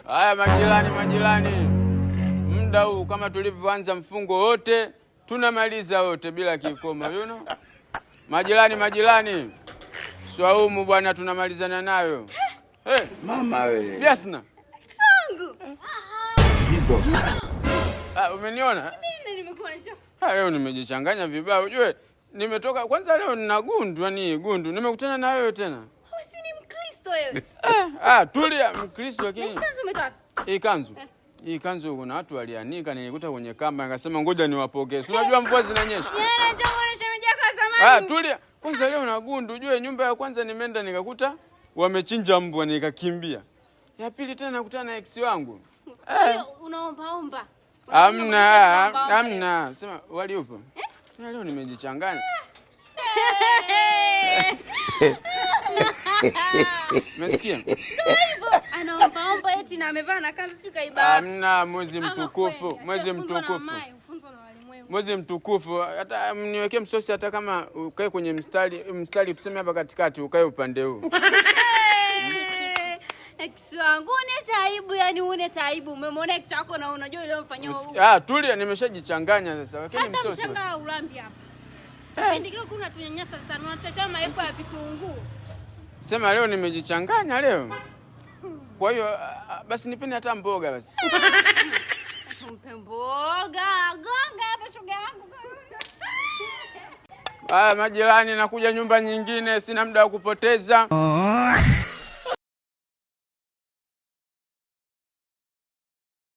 Haya majirani, muda huu kama tulivyoanza mfungo wote tunamaliza wote bila kikoma, you know? Majirani. Swaumu bwana tunamalizana nayo. Hey, mama wewe. Biasna. Sangu. Hizo. Umeniona? Mimi nimekuwa nacho. Leo nimejichanganya vibaya. Ujue nimetoka kwanza leo nina gundu, yani gundu. Nimekutana na wewe tena. Wewe si ni Mkristo wewe? Tulia Mkristo lakini. Kanzu umetoa? Hii kanzu. Hii kanzu kuna watu walianika nilikuta kwenye kamba nikasema ngoja niwapokee. Unajua mvua zinanyesha. Yana njoo shemeji yako zamani. Tulia. Kwanza leo na gundu. Ujue nyumba ya kwanza nimeenda nikakuta wamechinja mbwa nikakimbia. Ya pili tena nakutana na ex wangu. Unaomba. Hamna. Sema wali upo? Leo nimejichanganya. Umesikia? Ndio hivyo. Anaomba eti na amevaa na kanzu sio kaiba. Hamna, mwezi mtukufu. Mwezi mtukufu. Hata mniwekee msosi hata kama ukae kwenye mstari tuseme hapa katikati ukae upande huu. Ex wangu une taibu, yani une taibu. Umemwona ex wako na unajua ile mfanyao huko. Tulia nimeshajichanganya sasa. Wekeni msosi basi. Hata mchanga ulambi hapa. Ndio kuna tunyanyasa sana. Unataka maepo ya vitunguu. Sema leo nimejichanganya leo. Kwa hiyo basi nipeni hata mboga basi. Tumpe mboga. Gonga hapa shoga yangu. Majirani nakuja nyumba nyingine sina muda wa kupoteza.